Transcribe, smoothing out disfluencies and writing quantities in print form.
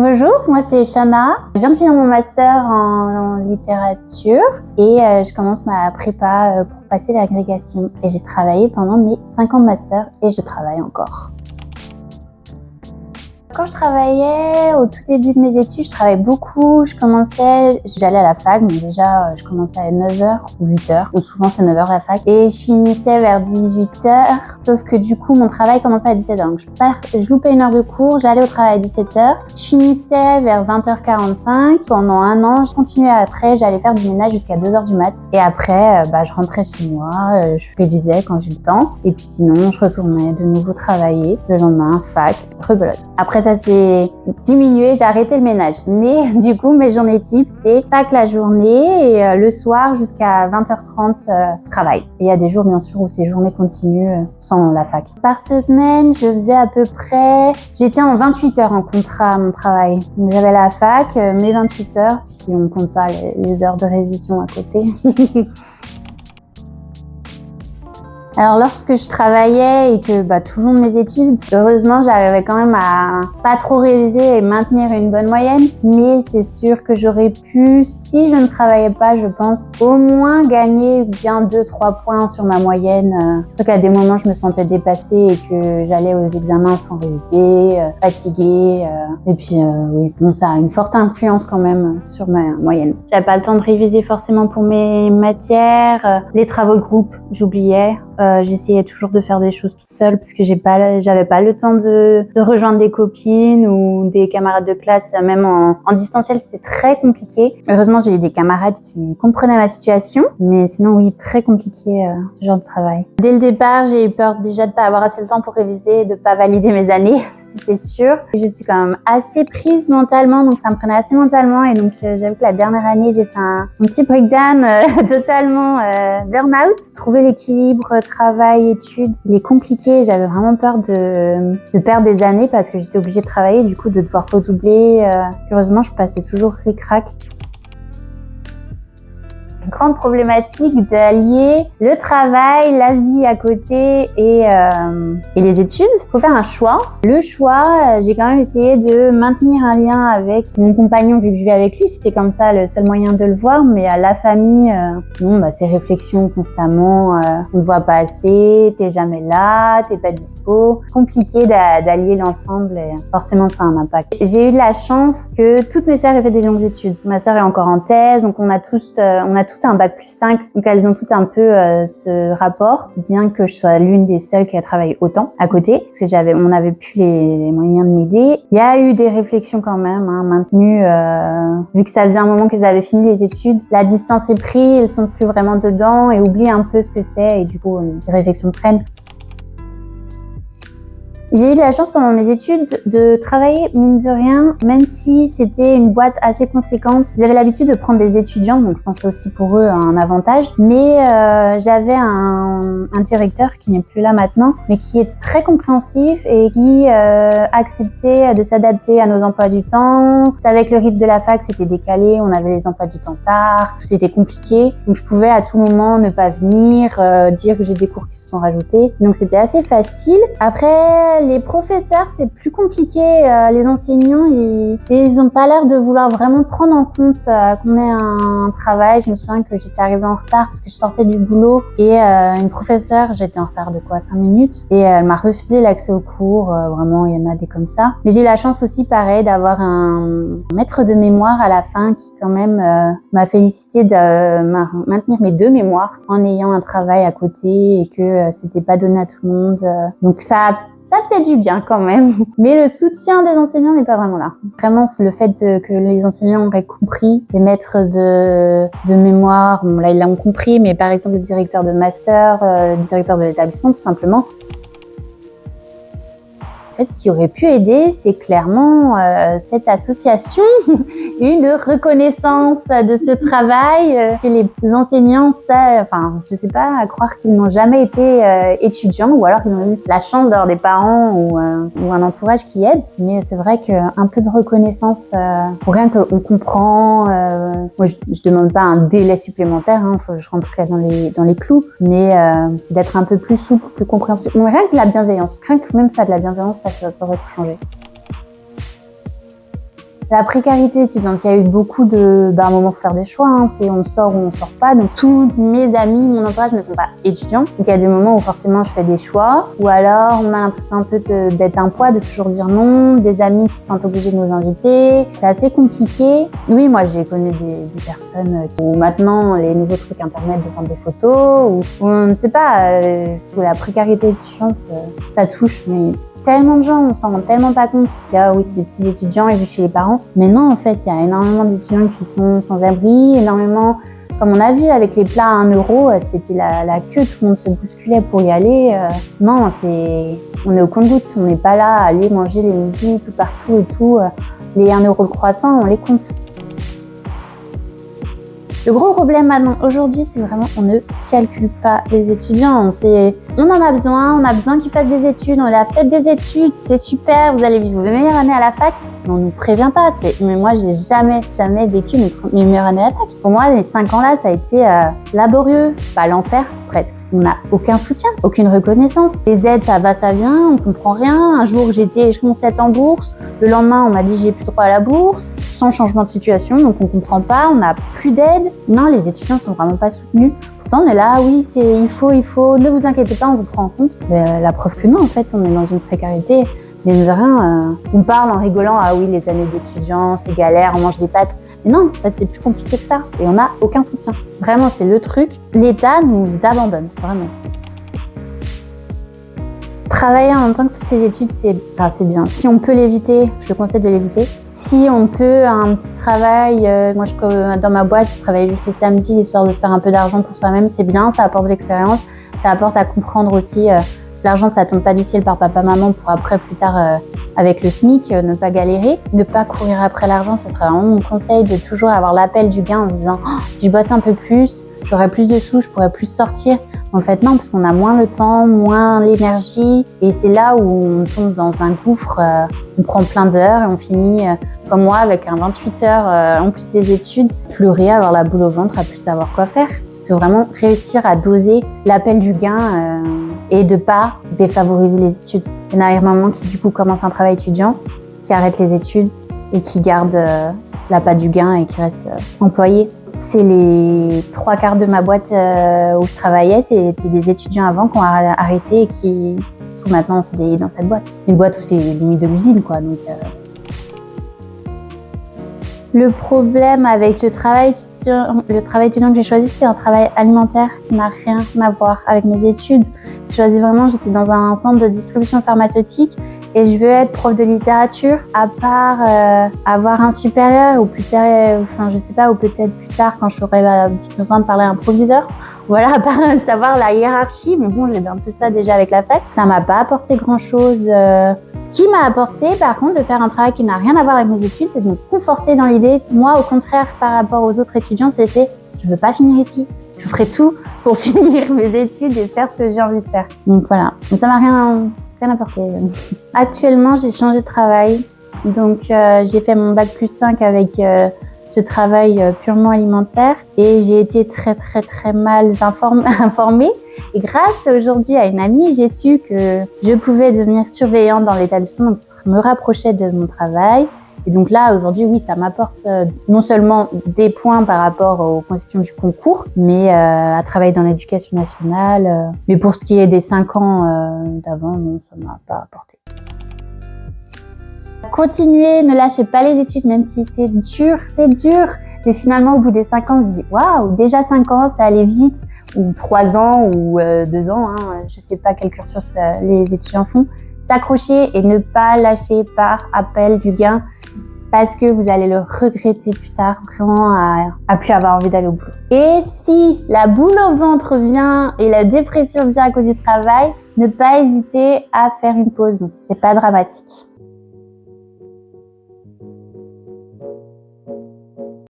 Bonjour, moi c'est Shana. Je viens de finir mon master en littérature et je commence ma prépa pour passer l'agrégation. Et j'ai travaillé pendant mes 5 ans de master et je travaille encore. Quand je travaillais au tout début de mes études, je travaillais beaucoup. J'allais à la fac, mais déjà je commençais à 9h ou 8h, ou souvent c'est 9h la fac, et je finissais vers 18h. Sauf que du coup, mon travail commençait à 17h. Donc je loupais une heure de cours, j'allais au travail à 17h. Je finissais vers 20h45. Pendant un an, je continuais après, j'allais faire du ménage jusqu'à 2h du mat. Et après, je rentrais chez moi, je révisais quand j'ai le temps. Et puis sinon, je retournais de nouveau travailler. Le lendemain, fac, rebelote. Après, ça s'est diminué, j'ai arrêté le ménage. Mais du coup, mes journées types, c'est fac la journée et le soir jusqu'à 20h30, travail. Et il y a des jours, bien sûr, où ces journées continuent sans la fac. Par semaine, je faisais à peu près... J'étais en 28 heures en contrat à mon travail. Donc, j'avais la fac, mes 28 heures, puis on compte pas les heures de révision à côté. Alors lorsque je travaillais et que tout le long de mes études, heureusement j'arrivais quand même à pas trop réviser et maintenir une bonne moyenne. Mais c'est sûr que j'aurais pu, si je ne travaillais pas, je pense, au moins gagner bien 2-3 points sur ma moyenne. Sauf qu'à des moments je me sentais dépassée et que j'allais aux examens sans réviser, fatiguée. Et puis oui, bon, ça a une forte influence quand même sur ma moyenne. J'avais pas le temps de réviser forcément pour mes matières. Les travaux de groupe, j'oubliais. J'essayais toujours de faire des choses toute seule parce que j'avais pas le temps de rejoindre des copines ou des camarades de classe. Même en distanciel, c'était très compliqué. Heureusement, j'ai eu des camarades qui comprenaient ma situation, mais sinon, oui, très compliqué ce genre de travail. Dès le départ, j'ai eu peur déjà de pas avoir assez de temps pour réviser, de pas valider mes années, c'était sûr. Et je suis quand même assez prise mentalement, donc ça me prenait assez mentalement. Et donc, j'avoue que la dernière année, j'ai fait un petit breakdown totalement burn-out. Trouver l'équilibre travail, études, il est compliqué. J'avais vraiment peur de perdre des années parce que j'étais obligée de travailler, du coup de devoir redoubler. Heureusement, je passais toujours ric-rac. Grande problématique d'allier le travail, la vie à côté et les études. Il faut faire un choix. Le choix, j'ai quand même essayé de maintenir un lien avec mon compagnon vu que je vis avec lui. C'était comme ça le seul moyen de le voir. Mais à la famille, ces réflexions constamment. On ne voit pas assez, t'es jamais là, t'es pas dispo. Compliqué d'allier l'ensemble et forcément ça a un impact. J'ai eu de la chance que toutes mes sœurs aient fait des longues études. Ma sœur est encore en thèse, donc on a tout un bac+5, donc elles ont tout un peu ce rapport, bien que je sois l'une des seules qui a travaillé autant à côté, parce que on n'avait plus les moyens de m'aider. Il y a eu des réflexions quand même, maintenues, vu que ça faisait un moment qu'elles avaient fini les études, la distance est prise, elles sont plus vraiment dedans et oublient un peu ce que c'est et du coup des réflexions prennent. J'ai eu de la chance pendant mes études de travailler, mine de rien, même si c'était une boîte assez conséquente. Ils avaient l'habitude de prendre des étudiants, donc je pense aussi pour eux un avantage. Mais j'avais un directeur qui n'est plus là maintenant, mais qui était très compréhensif et qui acceptait de s'adapter à nos emplois du temps. Savait que le rythme de la fac c'était décalé, on avait les emplois du temps tard, tout était compliqué. Donc je pouvais à tout moment ne pas venir, dire que j'ai des cours qui se sont rajoutés. Donc c'était assez facile. Après, les professeurs, c'est plus compliqué. Les enseignants, ils ont pas l'air de vouloir vraiment prendre en compte qu'on ait un travail. Je me souviens que j'étais arrivée en retard parce que je sortais du boulot et une professeure, j'étais en retard de 5 minutes et elle m'a refusé l'accès aux cours. Vraiment, il y en a des comme ça. Mais j'ai eu la chance aussi, pareil, d'avoir un maître de mémoire à la fin qui quand même m'a félicité de maintenir mes 2 mémoires en ayant un travail à côté et que c'était pas donné à tout le monde. Donc ça fait du bien quand même. Mais le soutien des enseignants n'est pas vraiment là. Vraiment, le fait que les enseignants auraient compris, les maîtres de mémoire, bon, là ils l'ont compris, mais par exemple le directeur de master, le directeur de l'établissement, tout simplement. En fait, ce qui aurait pu aider, c'est clairement cette association, une reconnaissance de ce travail, que les enseignants, je sais pas, à croire qu'ils n'ont jamais été étudiants ou alors qu'ils ont eu la chance d'avoir des parents ou un entourage qui aide. Mais c'est vrai qu'un peu de reconnaissance, pour rien qu'on comprend, moi je demande pas un délai supplémentaire, faut que je rentrerai dans les clous, mais d'être un peu plus souple, plus compréhensible. Rien que de la bienveillance, rien que même ça, de la bienveillance, ça aurait tout changé. La précarité étudiante, il y a eu beaucoup de... à un moment, faut faire des choix, hein, c'est on sort ou on sort pas. Donc, tous mes amis, mon entourage ne sont pas étudiants. Donc, il y a des moments où forcément je fais des choix. Ou alors, on a l'impression un peu d'être un poids, de toujours dire non. Des amis qui se sentent obligés de nous inviter. C'est assez compliqué. Oui, moi, j'ai connu des personnes où maintenant, les nouveaux trucs internet de vendre des photos. Ou on ne sait pas, la précarité étudiante, ça touche, mais tellement de gens, on s'en rend tellement pas compte. Tu dis, ah oui, c'est des petits étudiants et puis chez les parents. Mais non, en fait, il y a énormément d'étudiants qui sont sans abri, énormément, comme on a vu avec les plats à 1 euro, c'était la queue, tout le monde se bousculait pour y aller. Non, on est au compte-gouttes, on n'est pas là à aller manger les midis tout partout et tout. Les 1 euro le croissant, on les compte. Le gros problème maintenant, aujourd'hui, c'est vraiment on ne calcule pas les étudiants. On en a besoin qu'ils fassent des études, on a fait des études, c'est super, vous allez vivre vos meilleures années à la fac. Mais on nous prévient pas. Mais moi, j'ai jamais vécu mes meilleures années à la fac. Pour moi, les 5 ans là, ça a été laborieux, pas l'enfer, presque. On n'a aucun soutien, aucune reconnaissance. Les aides, ça va, ça vient, on comprend rien. Un jour, j'étais échelon 7 en bourse. Le lendemain, on m'a dit j'ai plus droit à la bourse, sans changement de situation, donc on comprend pas, on n'a plus d'aide. Non, les étudiants sont vraiment pas soutenus. Pourtant, on est là, oui, il faut, ne vous inquiétez pas, on vous prend en compte. Mais la preuve que non, en fait, on est dans une précarité. Mais nous rien, on parle en rigolant, ah oui, les années d'étudiants, c'est galère, on mange des pâtes. Mais non, en fait, c'est plus compliqué que ça. Et on n'a aucun soutien. Vraiment, c'est le truc. L'État nous abandonne, vraiment. Travailler en même temps que ses études, c'est bien. Si on peut l'éviter, je le conseille de l'éviter. Si on peut, un petit travail, moi dans ma boîte, je travaillais juste les samedis, l'histoire de se faire un peu d'argent pour soi-même, c'est bien, ça apporte de l'expérience, ça apporte à comprendre aussi l'argent, ça tombe pas du ciel par papa-maman pour après, plus tard, avec le SMIC, ne pas galérer, ne pas courir après l'argent. Ça serait vraiment mon conseil de toujours avoir l'appel du gain en disant oh, si je bosse un peu plus, j'aurai plus de sous, je pourrais plus sortir. En fait, non, parce qu'on a moins le temps, moins l'énergie. Et c'est là où on tombe dans un gouffre, on prend plein d'heures et on finit, comme moi, avec un 28 heures en plus des études, pleurer, avoir la boule au ventre, à plus savoir quoi faire. C'est vraiment réussir à doser l'appel du gain et de pas défavoriser les études. Il y en a énormément qui, du coup, commencent un travail étudiant, qui arrêtent les études et qui gardent l'appât du gain et qui restent employés. C'est les 3/4 de ma boîte où je travaillais, c'était des étudiants avant qui ont arrêté et qui sont maintenant en CDI dans cette boîte. Une boîte où c'est limite de l'usine, quoi. Donc, Le problème avec le travail étudiant que j'ai choisi, c'est un travail alimentaire qui n'a rien à voir avec mes études. J'ai choisi vraiment, j'étais dans un centre de distribution pharmaceutique et je veux être prof de littérature, à part avoir un supérieur ou plus tard, enfin je sais pas, ou peut-être plus tard quand j'aurai besoin de parler à un proviseur. Voilà, à part savoir la hiérarchie, mais bon, j'ai un peu ça déjà avec la fac. Ça m'a pas apporté grand-chose. Ce qui m'a apporté, par contre, de faire un travail qui n'a rien à voir avec mes études, c'est de me conforter dans l'idée. Moi, au contraire, par rapport aux autres étudiants, c'était je veux pas finir ici. Je ferai tout pour finir mes études et faire ce que j'ai envie de faire. Donc voilà, mais ça m'a rien apporté. Actuellement, j'ai changé de travail. Donc j'ai fait mon bac plus 5 avec ce travail purement alimentaire et j'ai été très mal informée. Et grâce aujourd'hui à une amie, j'ai su que je pouvais devenir surveillante dans l'établissement, donc ça me rapprochait de mon travail. Et donc là, aujourd'hui, oui, ça m'apporte non seulement des points par rapport aux questions du concours, mais à travailler dans l'éducation nationale. Mais pour ce qui est des 5 ans d'avant, non, ça m'a pas apporté. Continuez, ne lâchez pas les études, même si c'est dur. Mais finalement, au bout des 5 ans, on se dit waouh, déjà 5 ans, ça allait vite, ou 3 ans, ou 2 ans, je sais pas quel cursus les étudiants font. S'accrocher et ne pas lâcher par appel du gain, parce que vous allez le regretter plus tard, vraiment à plus avoir envie d'aller au boulot. Et si la boule au ventre vient et la dépression vient à cause du travail, ne pas hésiter à faire une pause. C'est pas dramatique.